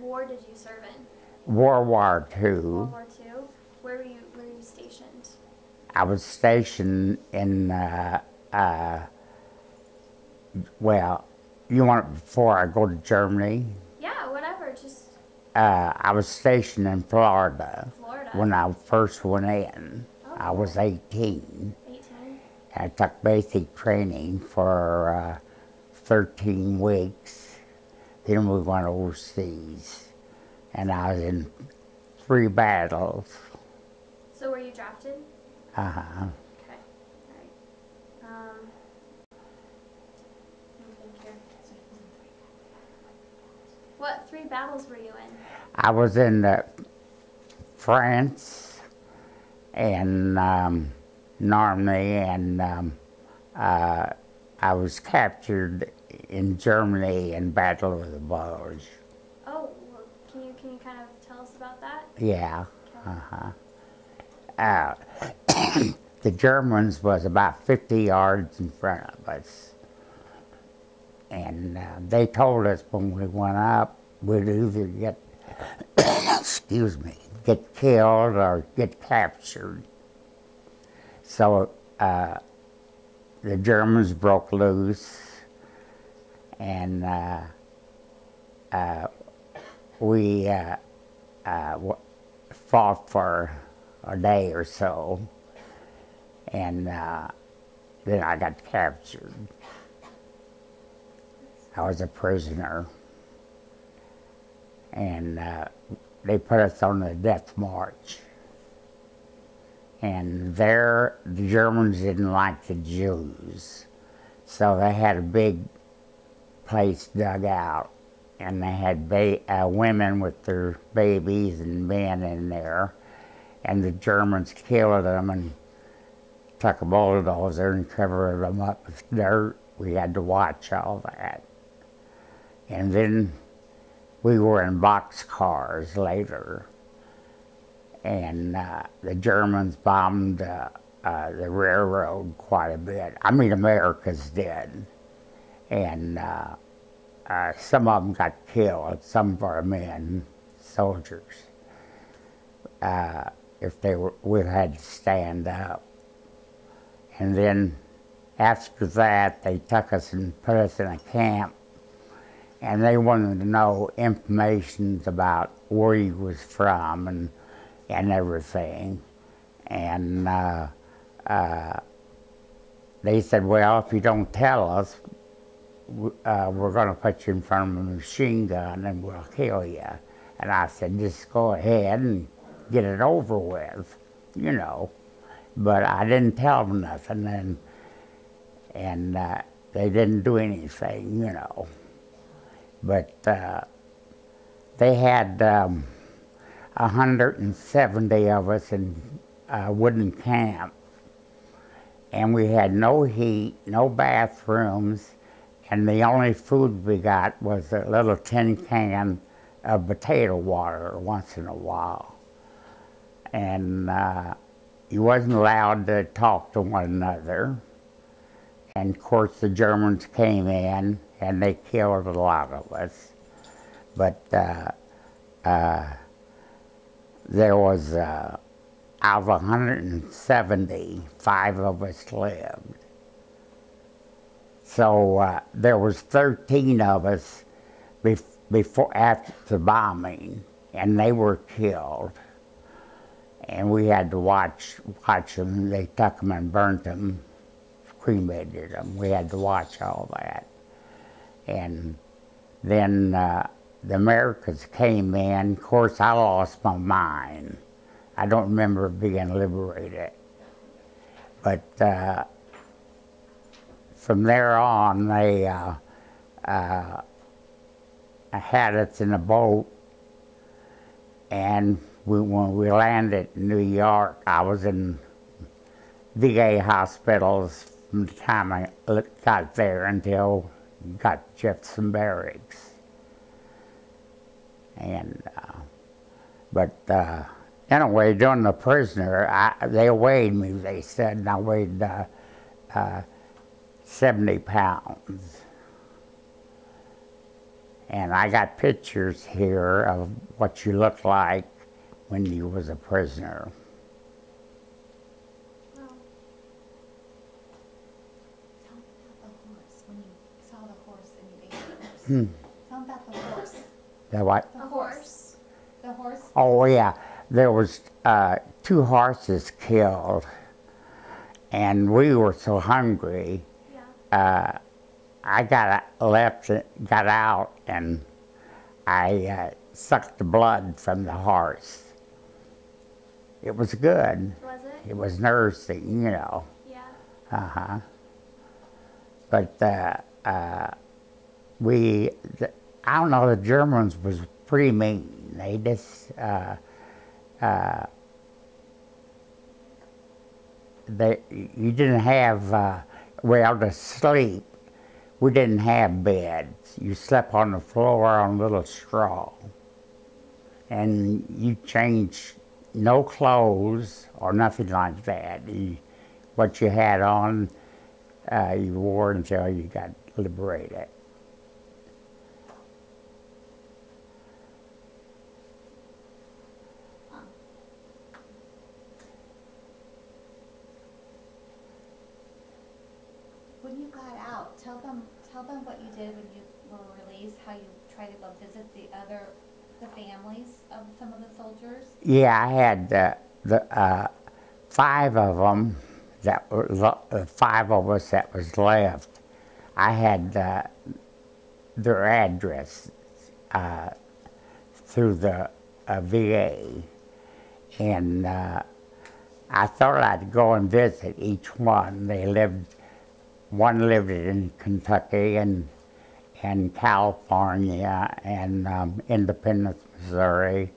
war did you serve in? World War II. World War II? Where were you stationed? I was stationed in, well, you want it before I go to Germany? Yeah, whatever, just... I was stationed in Florida. Florida? When I first went in. Oh, I was 18. 18? I took basic training for 13 weeks. Then we went overseas. And I was in 3 battles. So were you drafted? Uh-huh. Okay, all right. Let me think here. What 3 battles were you in? I was in France and Normandy, and I was captured in Germany in Battle of the Bulge. Oh, well, can you kind of tell us about that? Yeah. Okay. The Germans was about 50 yards in front of us. And they told us when we went up, we'd either get, excuse me, get killed or get captured. So the Germans broke loose, and we fought for a day or so, and then I got captured. I was a prisoner, and they put us on the death march. And there, the Germans didn't like the Jews, so they had a big place dug out, and they had women with their babies and men in there, and the Germans killed them and took a bulldozer and covered them up with dirt. We had to watch all that. And then we were in boxcars later, and the Germans bombed the railroad quite a bit. I mean, Americans did. And some of them got killed, some of our men, soldiers. We had to stand up. And then after that, they took us and put us in a camp, and they wanted to know information about where he was from and everything. And they said, well, if you don't tell us, we're going to put you in front of a machine gun and we'll kill you. And I said, just go ahead and get it over with, you know. But I didn't tell them nothing, and they didn't do anything, you know. But they had 170 of us in a wooden camp, and we had no heat, no bathrooms, and the only food we got was a little tin can of potato water once in a while. And you wasn't allowed to talk to one another. And of course the Germans came in and they killed a lot of us. But there was, out of 170, 5 of us lived. So there was 13 of us after the bombing, and they were killed. And we had to watch them. They took them and burnt them, cremated them. We had to watch all that. And then the Americans came in. Of course, I lost my mind. I don't remember being liberated. But from there on, they had us in a boat, and when we landed in New York, I was in VA hospitals from the time I got there until got Jefferson Barracks. And but anyway, during the prisoner, they weighed me. They said, and I weighed 70 pounds. And I got pictures here of what you looked like when you was a prisoner. Wow. Tell me about the horse, when you saw the horse and you ate the horse. Hmm. Tell me about the horse. The what? The horse. The horse. Oh yeah, there was 2 horses killed, and we were so hungry. Yeah. I got out, and I sucked the blood from the horse. It was good. Was it? It was nursing, you know. Yeah. But I don't know, the Germans was pretty mean. They just, you didn't have, well, to sleep, we didn't have beds. You slept on the floor on little straw. And you changed no clothes or nothing like that. What you had on, you wore until you got liberated. When you got out, tell them what you did when you were released, how you tried to go visit the families of some of the soldiers. Yeah, I had 5 of them, that were 5 of us that was left. I had their address through the VA, and I thought I'd go and visit each one. One lived in Kentucky and California and Independence, Missouri.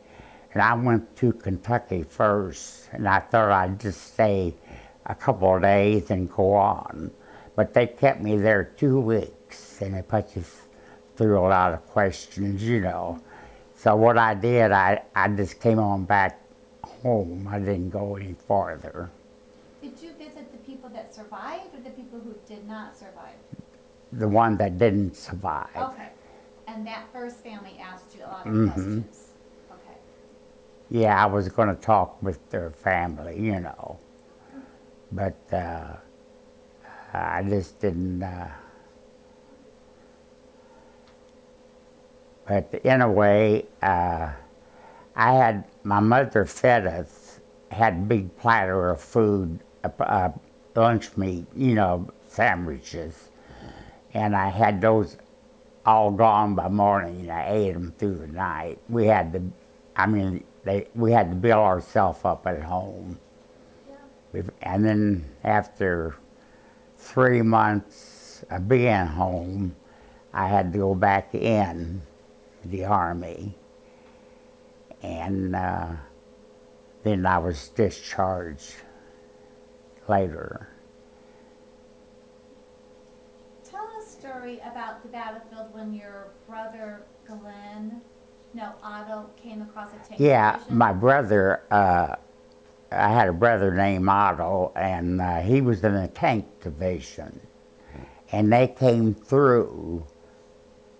And I went to Kentucky first, and I thought I'd just stay a couple of days and go on. But they kept me there 2 weeks, and they put you through a lot of questions, you know. So what I did, I just came on back home. I didn't go any farther. Did you visit the people that survived or the people who did not survive? The one that didn't survive. Okay. And that first family asked you a lot of Mm-hmm. questions. Okay. Yeah, I was going to talk with their family, you know. But I just didn't. But in a way, my mother fed us, had a big platter of food, lunch meat, you know, sandwiches. And I had those all gone by morning, and I ate them through the night. We had to build ourselves up at home. Yeah. And then after 3 months of being home, I had to go back in the Army. And then I was discharged later. Tell a story about the battlefield when your brother Otto came across a tank. Yeah, division. my brother, I had a brother named Otto, and he was in the tank division. And they came through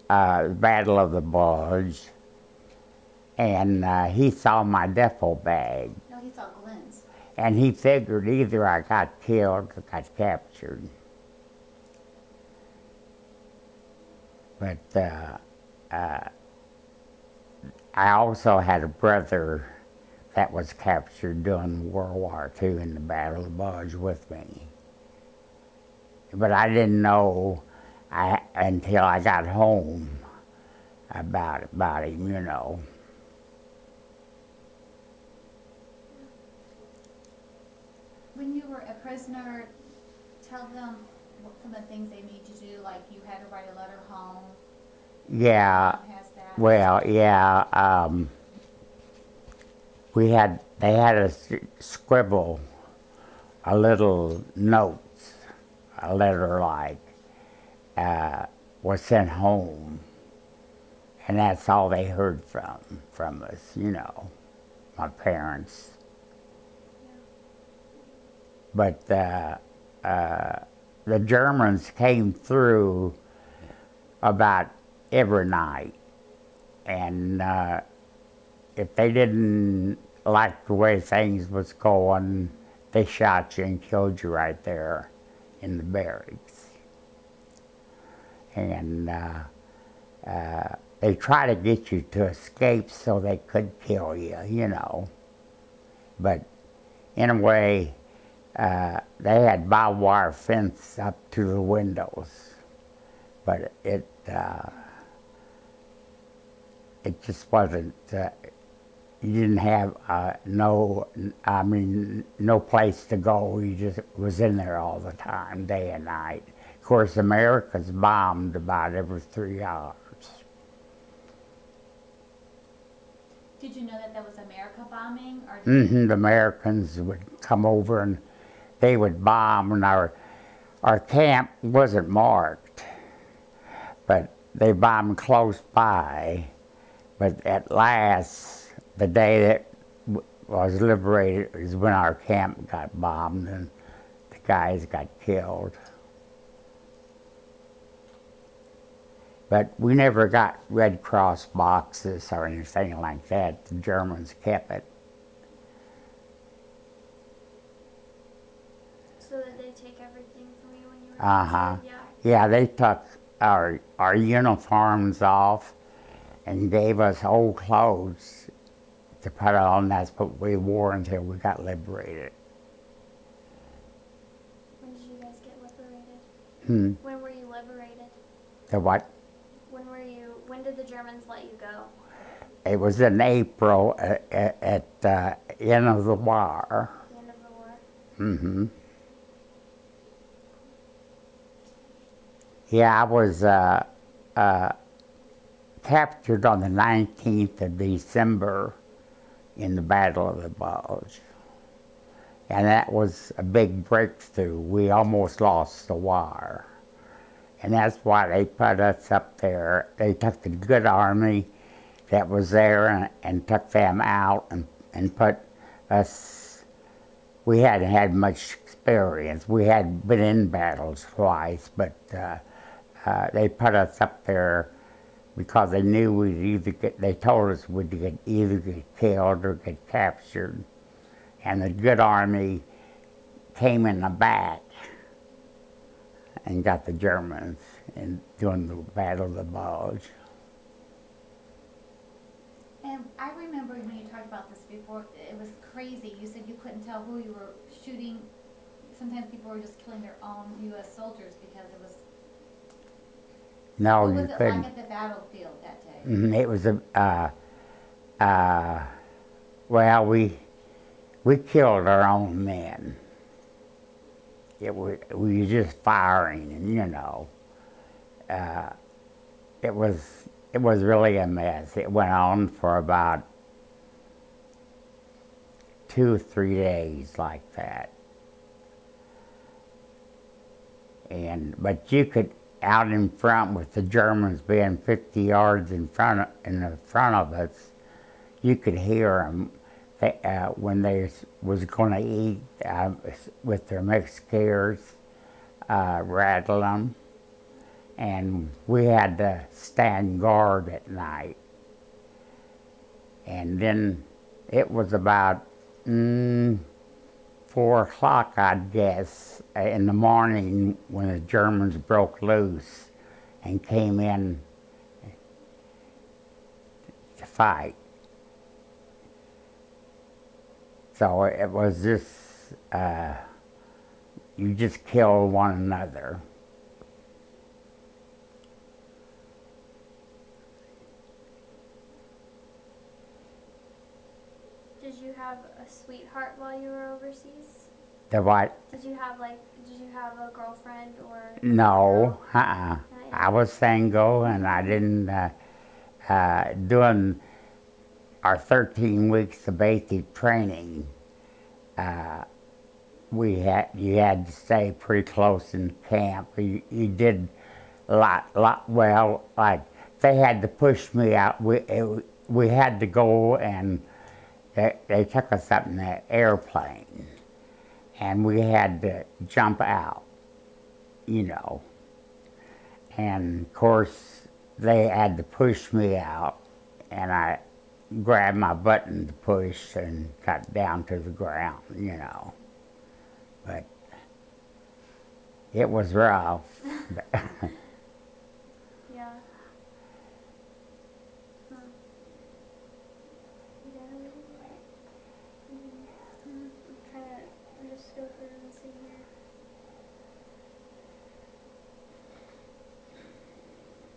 the Battle of the Bulge, and he saw my duffel bag. No, he saw Glenn's. And he figured either I got killed or got captured. But I also had a brother that was captured during World War II in the Battle of the Bulge with me. But I didn't know until I got home about him, you know. When you were a prisoner, tell them what some of the things they made you do, like you had to write a letter home. Yeah, Mom has that. well, yeah, they had us scribble a little notes, a letter like, was sent home. And that's all they heard from us, you know, my parents. But the Germans came through about every night, And if they didn't like the way things was going, they shot you and killed you right there in the barracks. And they try to get you to escape so they could kill you, you know. But in a way, they had barbed wire fence up to the windows, but it just wasn't. You didn't have no place to go. You just was in there all the time, day and night. Of course, America's bombed about every 3 hours. Did you know that was America bombing? Or The Americans would come over and they would bomb, and our camp wasn't marked, but they bombed close by. But at last, the day that was liberated is when our camp got bombed and the guys got killed. But we never got Red Cross boxes or anything like that. The Germans kept it. So did they take everything from you when you were Uh-huh. Yeah. Yeah, they took our uniforms off and gave us old clothes to put on. That's what we wore until we got liberated. When did you guys get liberated? When were you liberated? The what? When did the Germans let you go? It was in April at the end of the war. The end of the war? Yeah, I was captured on the 19th of December in the Battle of the Bulge. And that was a big breakthrough. We almost lost the war. And that's why they put us up there. They took the good army that was there and took them out and put us. We hadn't had much experience. We had been in battles twice, but they put us up there because they knew they told us we'd either get killed or get captured. And the good army came in the back and got the Germans during the Battle of the Bulge. And I remember when you talked about this before, it was crazy. You said you couldn't tell who you were shooting. Sometimes people were just killing their own U.S. soldiers because it was... No, what you was it couldn't. like at the battlefield that day? It was well, we killed our own men. We were just firing, and you know, it was really a mess. It went on for about 2 or 3 days like that, but you could out in front with the Germans being 50 yards in the front of us, you could hear them. When they was going to eat with their Mexicans, rattle them, and we had to stand guard at night. And then it was about 4 o'clock, I'd guess, in the morning when the Germans broke loose and came in to fight. So it was just, you just killed one another. Did you have a sweetheart while you were overseas? The what? Did you have a girlfriend or? No, No? I was single, and I didn't, doing our 13 weeks of basic training, you had to stay pretty close in camp. You did a lot, well, like they had to push me out. We had to go, and they took us up in the airplane, and we had to jump out, you know. And of course, they had to push me out and I grabbed my button to push and got down to the ground, you know. But it was rough. Yeah. Huh. Yeah. I'm trying to just go through and see here.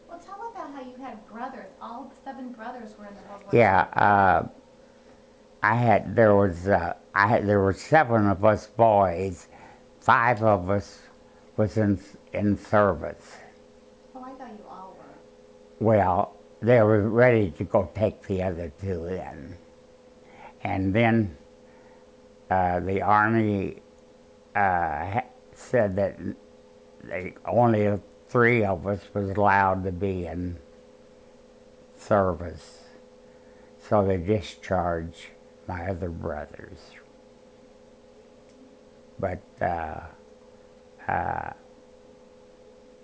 Well, tell about how you had brothers. All 7 brothers were in the World War Yeah, there were 7 of us boys. 5 of us was in service. Oh, I thought you all were. Well, they were ready to go take the other 2 in. And then the Army said that only 3 of us was allowed to be in service. So they discharged my other brothers. But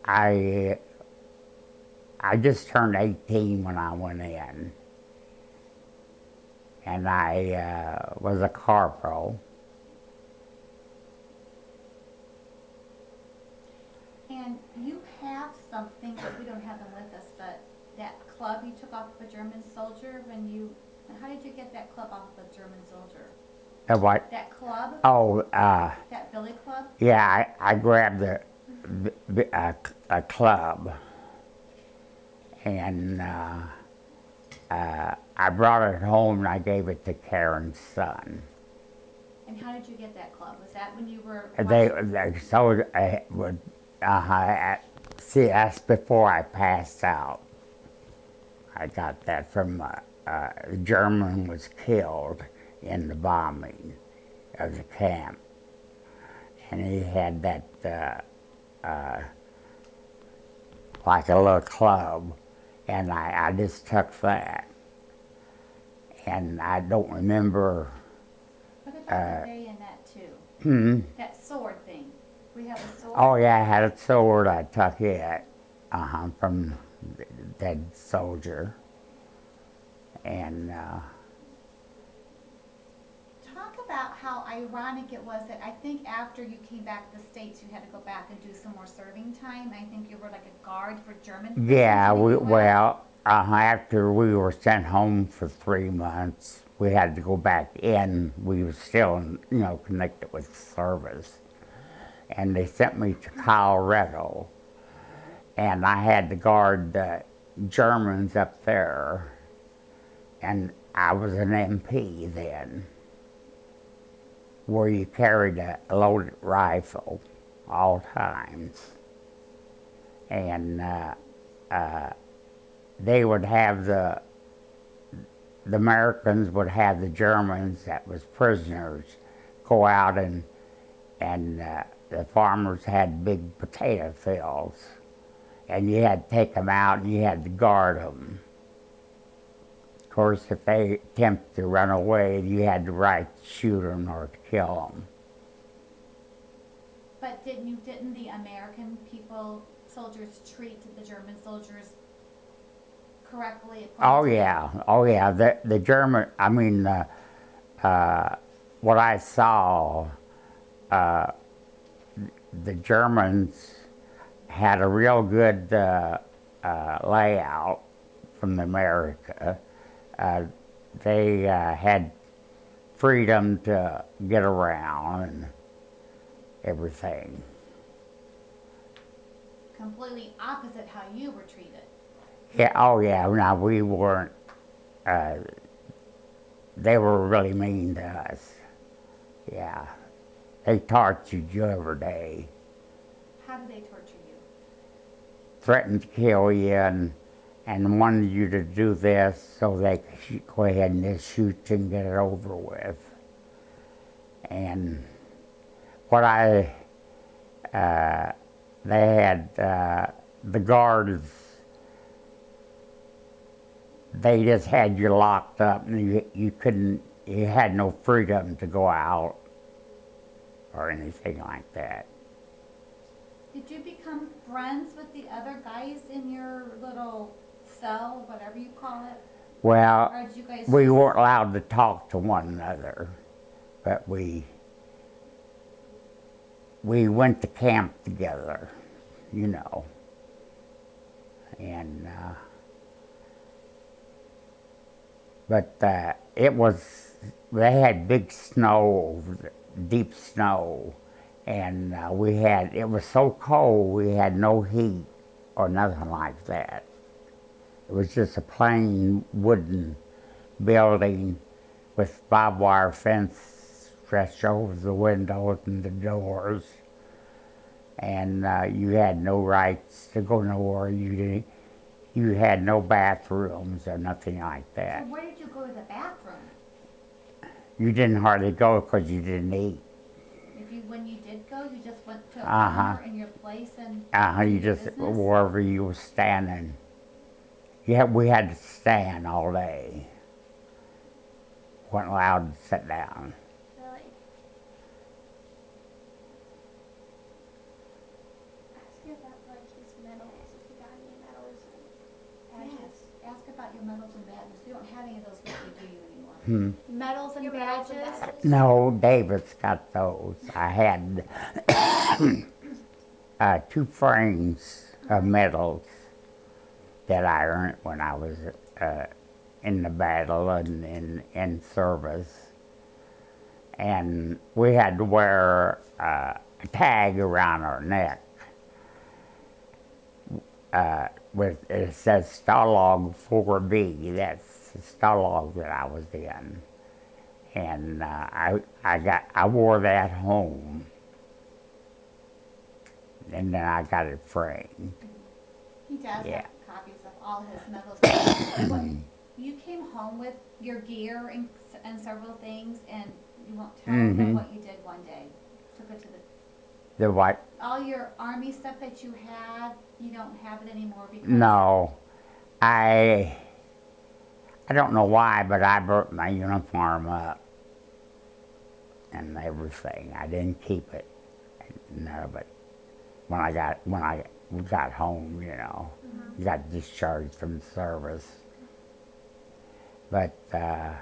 I just turned 18 when I went in. And I was a corporal. And you have something, but we don't have them with us, but that club you took off of a German soldier when you, how did you get that club off of a German soldier? What? That club? Oh, That billy club? yeah, I grabbed a club, and I brought it home and I gave it to Karen's son. And how did you get that club? Was that when you were They sold see, that's before I passed out. I got that from a German was killed in the bombing of the camp, and he had that like a little club, and I just took that, and I don't remember. What about the day in that too? That sword thing. We have a sword. Oh yeah, I had a sword. I took it from the dead soldier, and talk about how ironic it was that I think after you came back to the States, you had to go back and do some more serving time. I think you were like a guard for German prisoners yeah, in the US. well, after we were sent home for 3 months, we had to go back in. We were still, connected with service. And they sent me to Colorado, and I had to guard the Germans up there, and I was an MP then, where you carried a loaded rifle all times. And they would have the Americans would have the Germans that was prisoners go out, and the farmers had big potato fields, and you had to take them out and you had to guard them. Of course, if they attempt to run away, you had the right to shoot them or to kill them. But didn't the American soldiers treat the German soldiers correctly? Oh yeah. The German, what I saw, the Germans had a real good layout from America. They had freedom to get around and everything. Completely opposite how you were treated. Yeah, oh yeah, no, we weren't, they were really mean to us. Yeah. They tortured you every day. How did they torture you? Threatened to kill you and wanted you to do this so they could go ahead and just shoot you and get it over with. And what they had, the guards, they just had you locked up, and you had no freedom to go out or anything like that. Did you become friends with the other guys in your little cell, whatever you call it? Well, Or did you guys we just- weren't allowed to talk to one another, but we went to camp together, you know. And, but it was, they had big snow, deep snow, and it was so cold we had no heat or nothing like that. It was just a plain wooden building with barbed wire fence stretched over the windows and the doors. And you had no rights to go nowhere. You had no bathrooms or nothing like So that. where did you go to the bathroom? You didn't hardly go because you didn't eat. When you did go, you just went to a Uh-huh. corner in your place and You did your just, business? wherever you were standing. Yeah, we had to stand all day. Weren't allowed to sit down. Really? Ask you about like his medals, if you got any medals and badges. Yes, ask about your medals and badges. We don't have any of those with you, do you anymore? Medals and Your medals and badges? badges. No, David's got those. I had 2 frames of medals that I earned when I was in the battle and in service. And we had to wear a tag around our neck with it says Stalag 4B. That's the Stalag that I was in. And I wore that home, and then I got it framed. He does Yeah. have copies of all his medals. What, you came home with your gear and several things, and you won't tell them what you did one day. Took it to the The what? all your army stuff that you had. You don't have it anymore because No, I don't know why, but I burnt my uniform up and everything. I didn't keep it, none of it. When I got home, you know, got discharged from service. But I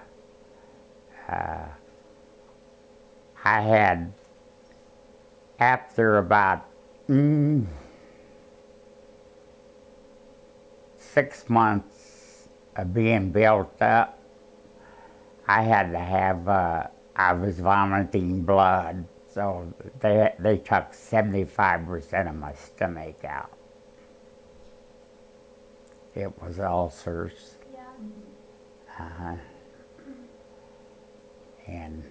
had, after about 6 months of being built up, I had to have, I was vomiting blood, so they took 75% of my stomach out. It was ulcers. Yeah. And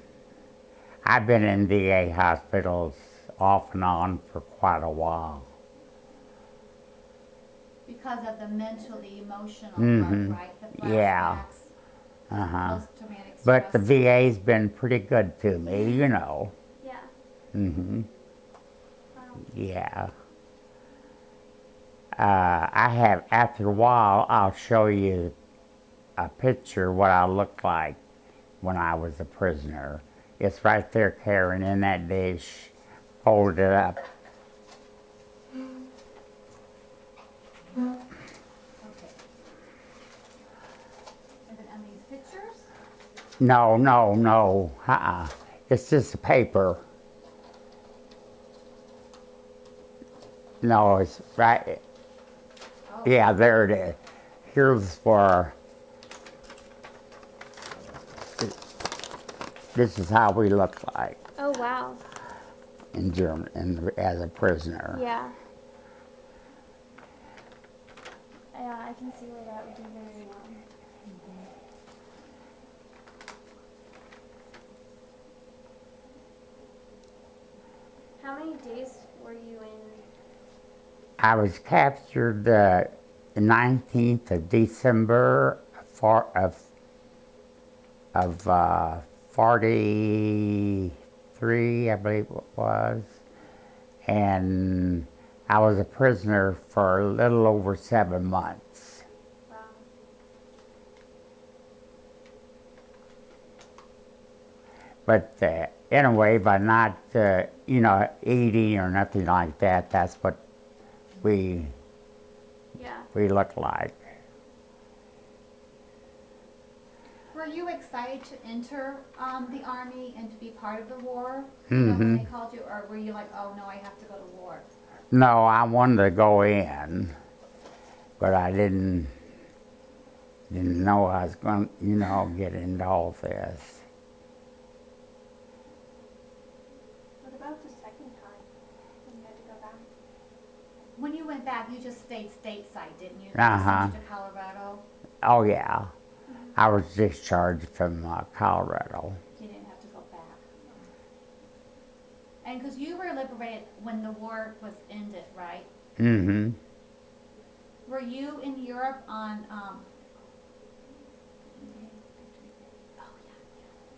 I've been in VA hospitals off and on for quite a while. because of the mental, the emotional part, right? The flashbacks, Yeah. post-traumatic stress. But the VA's been pretty good to me, you know. Yeah. Wow. Yeah. I have, after a while, I'll show you a picture what I looked like when I was a prisoner. It's right there, Karen, in that dish, folded up. Okay. Is it on these pictures? No, no, no, It's just a paper. No, it's right. Oh. Yeah, there it is. Here's for. This is how we look like Oh, wow. in Germany as a prisoner. Yeah. Yeah, I can see where that would do very well. How many days were you in? I was captured the 19th of December of 43, I believe it was, and I was a prisoner for a little over 7 months. Wow. But anyway, by not, eating or nothing like that, that's what Yeah. we look like. excited to enter the Army and to be part of the war? You know, when they called you, or were you like, oh no, I have to go to war? No, I wanted to go in, but I didn't know I was going to, get into all this. What about the second time when you had to go back? When you went back, you just stayed stateside, didn't you? Uh-huh. You sent you to Colorado. Oh, yeah. I was discharged from Colorado. You didn't have to go back. And because you were liberated when the war was ended, right? Mm-hmm. Were you in Europe on, I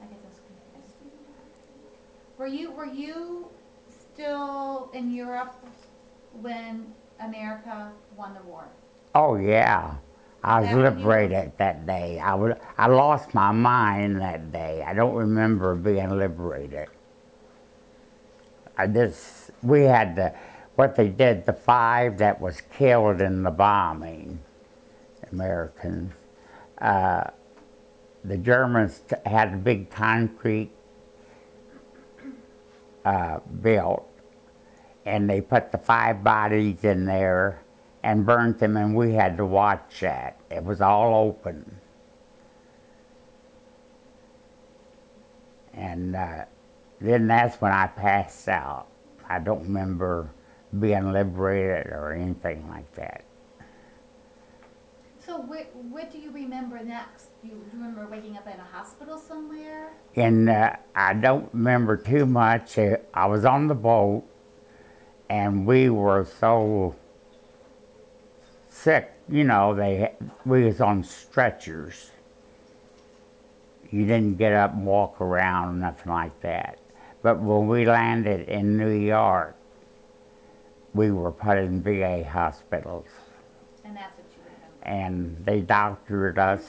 get those confused. Were you still in Europe when America won the war? Oh, yeah. I was That when you were- liberated that day. I lost my mind that day. I don't remember being liberated. We had what they did, the 5 that was killed in the bombing, Americans. The Germans had a big concrete built, and they put the 5 bodies in there and burnt them, and we had to watch that. It was all open. And then that's when I passed out. I don't remember being liberated or anything like that. So what do you remember next? Do you remember waking up in a hospital somewhere? And I don't remember too much. I was on the boat, and we were so sick, we was on stretchers. You didn't get up and walk around, nothing like that. But when we landed in New York, we were put in VA hospitals. And that's what you remember. And they doctored us,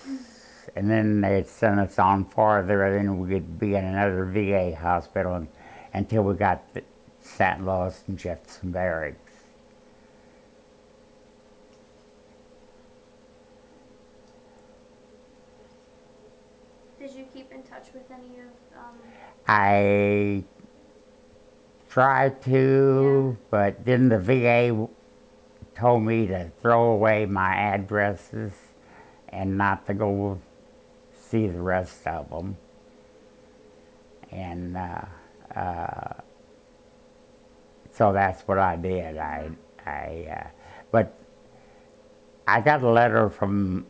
and then they'd send us on farther, and then we'd be in another VA hospital until we got to St. Louis and Jefferson Barracks. Did you keep in touch with any of I tried to, but then the VA told me to throw away my addresses and not to go see the rest of them. And so that's what I did. But I got a letter from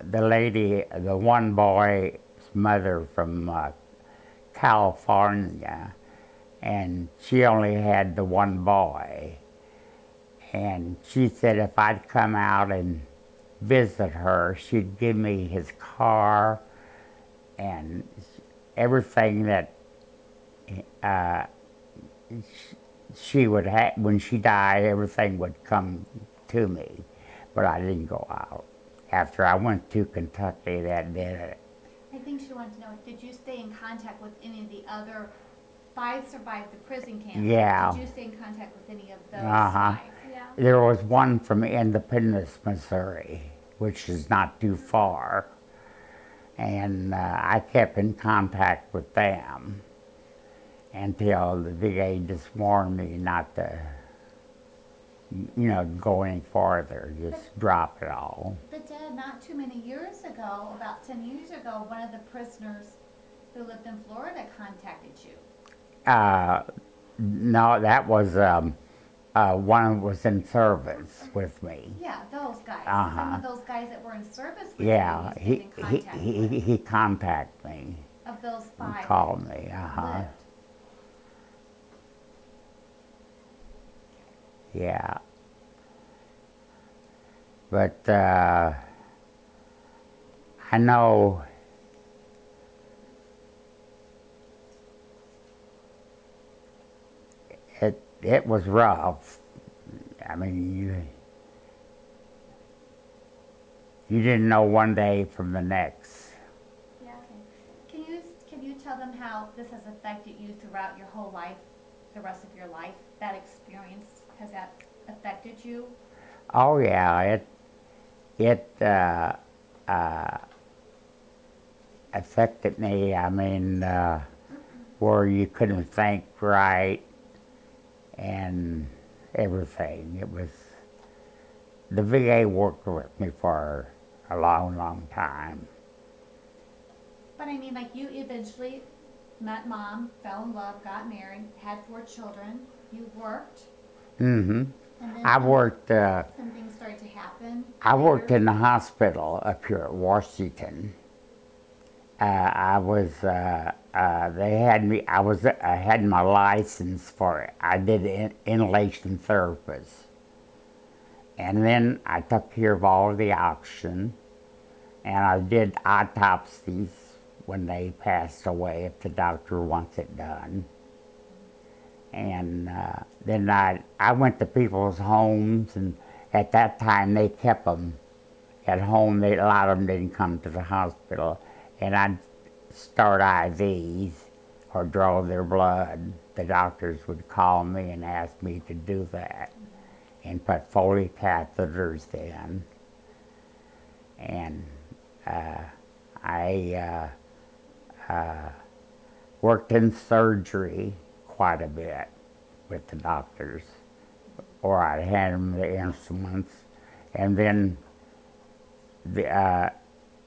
the lady, the one boy's mother from California, and she only had the one boy. And she said if I'd come out and visit her, she'd give me his car and everything that she would have. When she died, everything would come to me, but I didn't go out. After I went to Kentucky, that did it. I think she wanted to know, did you stay in contact with any of the other 5 survived the prison camp? Yeah. Did you stay in contact with any of those Uh-huh. 5? Yeah. There was one from Independence, Missouri, which is not too far. And I kept in contact with them until the VA just warned me not to, go any farther, just drop it all. But Dad, not too many years ago, about 10 years ago, one of the prisoners who lived in Florida contacted you. No, that was one who was in service with me. Yeah, those guys. Uh-huh. Some of those guys that were in service with Yeah, you, you stayed in contact with. he contacted me. Of those 5 Called that me, lived. Yeah. But I know it was rough. I mean, you didn't know one day from the next. Yeah. Can you tell them how this has affected you throughout your whole life, the rest of your life? That experience, has that affected you? Oh yeah, affected me. I mean, where you couldn't think right and everything. It was, the VA worked with me for a long, long time. But I mean, like, you eventually met Mom, fell in love, got married, had 4 children, you worked, Mm-hmm. and then I worked, some things started to happen. I worked later. in the hospital up here at Washington. They had me, I had my license for it. I did inhalation therapist. And then I took care of all of the oxygen, and I did autopsies when they passed away, if the doctor wants it done. And then I went to people's homes, and at that time they kept them at home. A lot of them didn't come to the hospital. And I'd start IVs or draw their blood. The doctors would call me and ask me to do that and put Foley catheters in. And I worked in surgery quite a bit with the doctors, or I'd hand them the instruments. And then the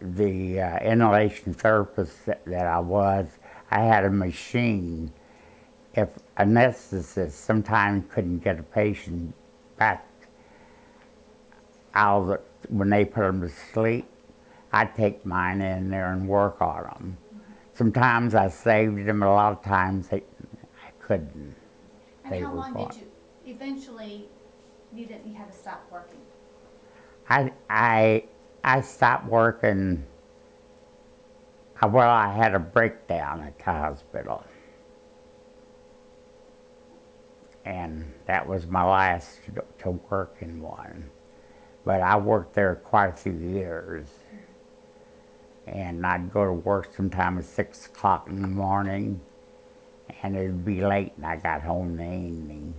inhalation therapist that I was, I had a machine. If a anesthetist sometimes couldn't get a patient back out of the, when they put them to sleep, I'd take mine in there and work on them. Sometimes I saved them, a lot of times I couldn't. And how long did you, eventually, you had to stop working? I stopped working, well, I had a breakdown at the hospital. And that was my last to work in one. But I worked there quite a few years. And I'd go to work sometime at 6 o'clock in the morning, and it'd be late, and I got home in the evening.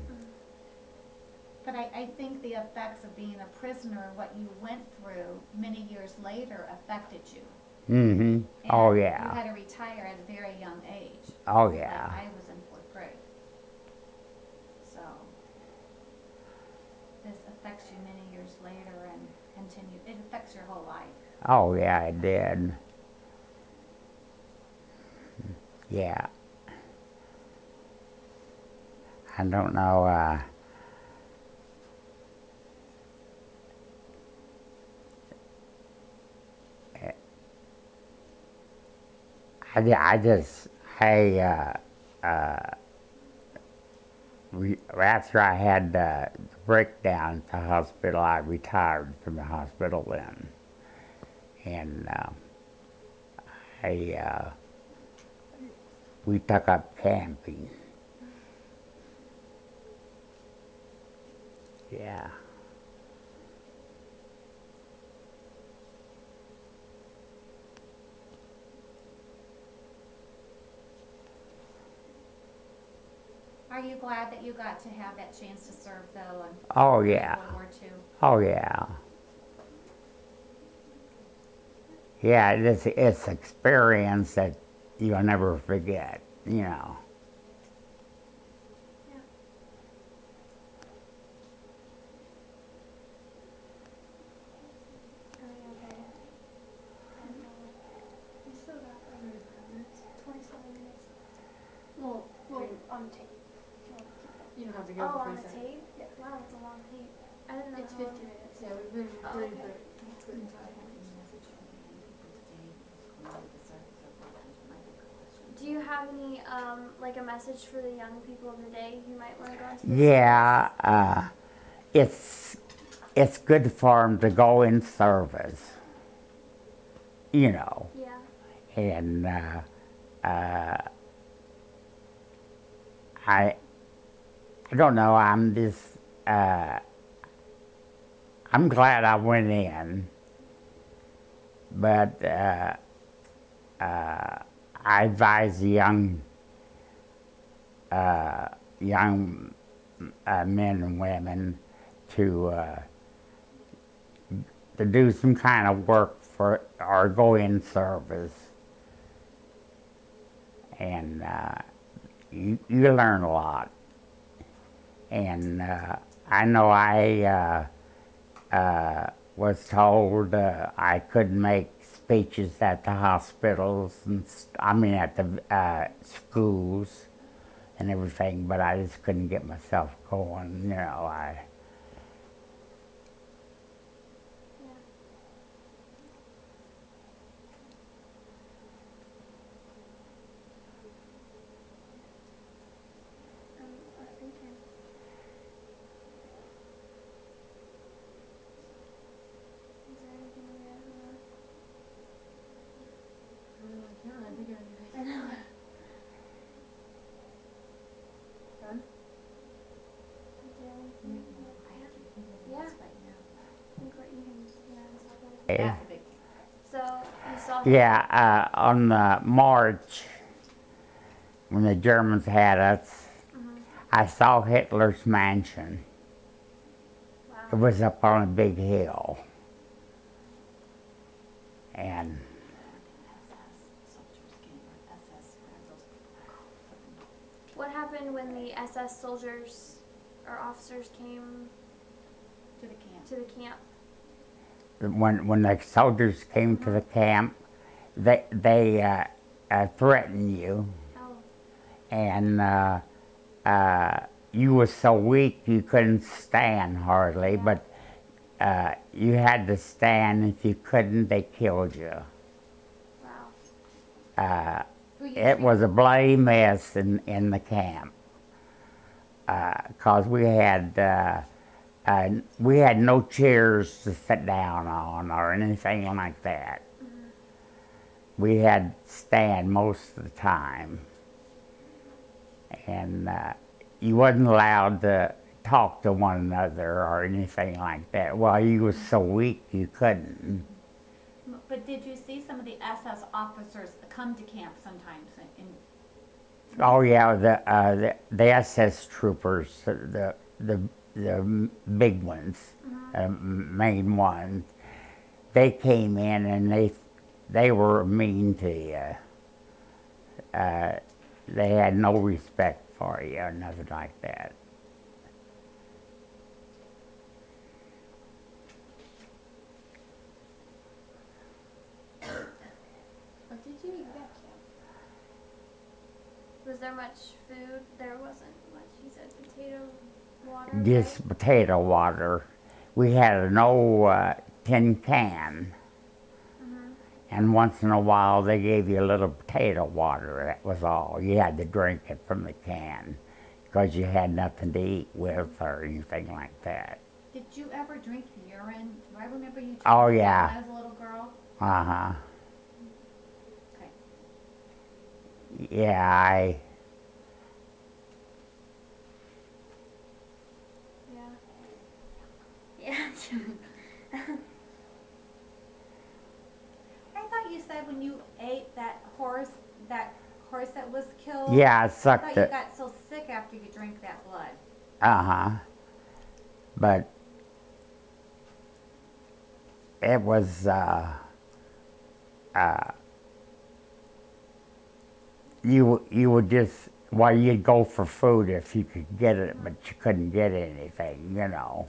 But I think the effects of being a prisoner, what you went through many years later, affected you. Mm-hmm. And Oh, yeah. you had to retire at a very young age. Oh, yeah. Like I was in 4th grade. So this affects you many years later and continue. It affects your whole life. Oh, yeah, it did. Yeah. I don't know, after I had the breakdown at the hospital, I retired from the hospital then. And we took up camping. Yeah. Are you glad that you got to have that chance to serve, though? And Oh, yeah. World War II? Oh, yeah. Yeah, it's experience that you'll never forget, you know. Yeah. Okay. We still got 27 minutes. Well, on tape. You don't have to go Oh, for on the 3 seconds. tape? Yeah. Wow, it's a long tape. I didn't know It's how 50 long. minutes. Yeah, we've been recording okay. for 35 Do you have any, like a message for the young people of the day who might want to go into this? Yeah, it's good for them to go in service, you know. Yeah. And I don't know, I'm just, I'm glad I went in, but I advise the young men and women to do some kind of work for, or go in service, and you learn a lot. And I know I was told I couldn't make speeches at the hospitals and at the schools and everything, but I just couldn't get myself going. You know, I can't think of anything. I know. Done? Yeah. Right I think what you can, now. eh, That's a big thing. So you saw. yeah, on March, when the Germans had us, I saw Hitler's mansion. It Wow. was up on a big hill. And What happened when the SS soldiers or officers came To the camp. to the camp? when the soldiers came to the camp, they threatened you, Oh, and you were so weak you couldn't stand hardly, Yeah. but you had to stand. If you couldn't, they killed you. wow. Who you It was a bloody mess in the camp, 'cause we had no chairs to sit down on or anything like that. We had to stand most of the time, and you wasn't allowed to talk to one another or anything like that. Well, you was so weak you couldn't. But did you see some of the SS officers come to camp sometimes? Oh yeah, the SS troopers, the big ones, main ones, they came in and they were mean to you. They had no respect for you or nothing like that. What did you eat at camp? Was there much food? There wasn't much. You said potato water. Just right? potato water. We had an old tin can, and once in a while they gave you a little potato water. That was all. You had to drink it from the can because you had nothing to eat with or anything like that. Did you ever drink urine? Do I remember you drinking Oh, that yeah. when I was a little girl? Uh-huh. Okay. Yeah, Yeah. I thought you said when you ate that horse that was killed. Yeah, I I sucked thought you it. got so sick after you drank that blood. Uh-huh. But it was, you would just, well, you'd go for food if you could get it, but you couldn't get anything, you know.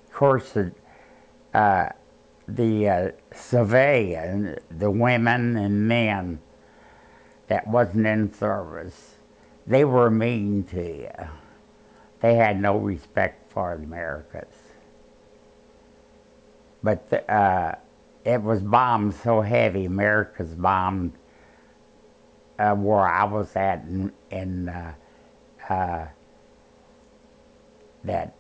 Of course, the civilian, the women and men that wasn't in service, they were mean to you. They had no respect for the Americans. But it was bombed so heavy, America's bombed where I was at in that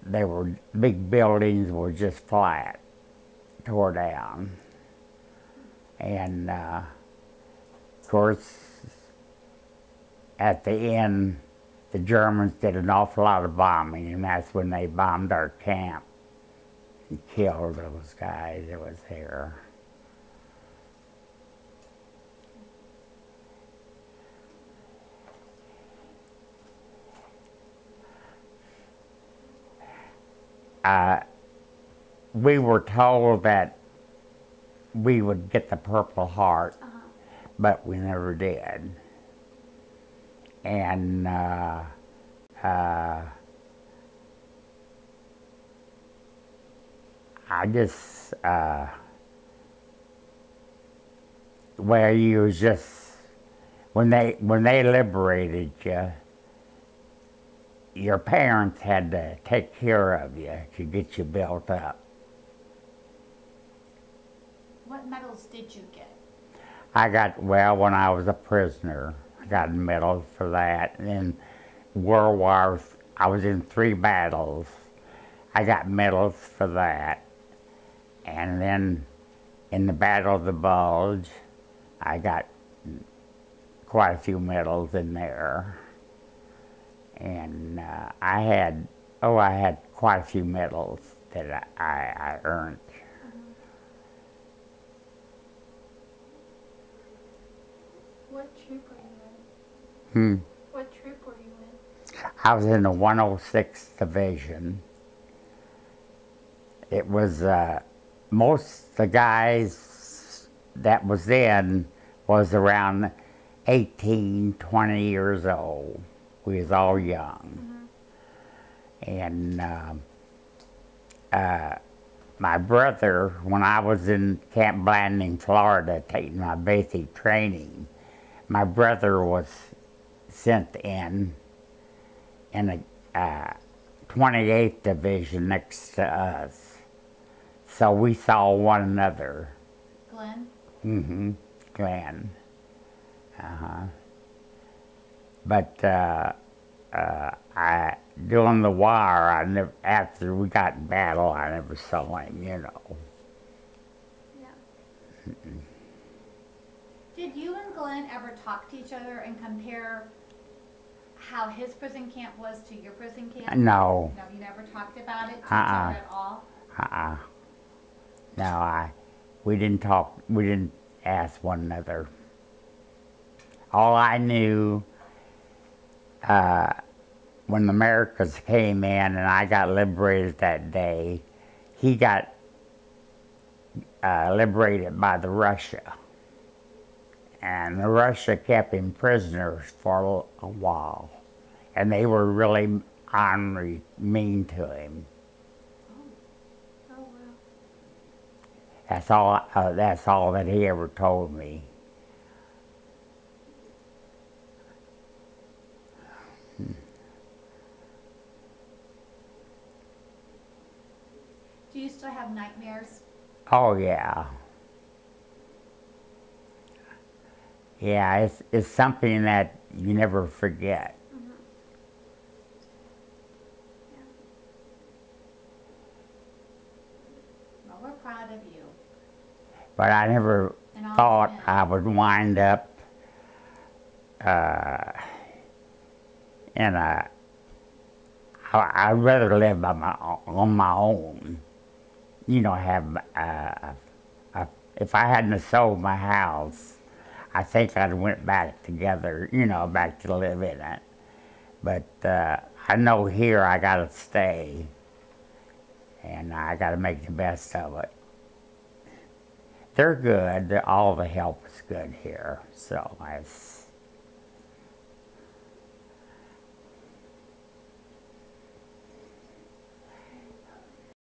they were, big buildings were just flat, tore down. And of course, at the end, the Germans did an awful lot of bombing, and that's when they bombed our camp and killed those guys that was there. We were told that we would get the Purple Heart, but we never did. And I just, well, you was just, when they liberated you, your parents had to take care of you to get you built up. What medals did you get? I got, well, when I was a prisoner, I got medals for that. And then World War, I was in 3 battles. I got medals for that. And then in the Battle of the Bulge, I got quite a few medals in there. And I had quite a few medals that I earned. What troop were you in? What troop were you in? I was in the 106th Division. It was, most of the guys that was in was around 18, 20 years old. We was all young. And my brother, when I was in Camp Blanding, Florida, taking my basic training, my brother was sent in the 28th Division next to us. So we saw one another. Glenn? Glenn. But during the war, after we got in battle, I never saw him, you know. Yeah. Did you and Glenn ever talk to each other and compare how his prison camp was to your prison camp? No. No, you never talked about it to each other at all? No, we didn't talk, we didn't ask one another. All I knew, when the Americans came in and I got liberated that day, he got liberated by the Russia. And the Russia kept him prisoners for a while. And they were really ornery, mean to him. Oh, wow. That's all that he ever told me. Do you still have nightmares? Oh, yeah. Yeah, it's something that you never forget. Well, we're proud of you. But I never And all thought the men. I would wind up in a... I'd rather live on my own. You know, if I hadn't sold my house, I think I'd went back together, you know, back to live in it. But I know here I gotta stay, and I gotta make the best of it. They're good. All the help is good here, so it's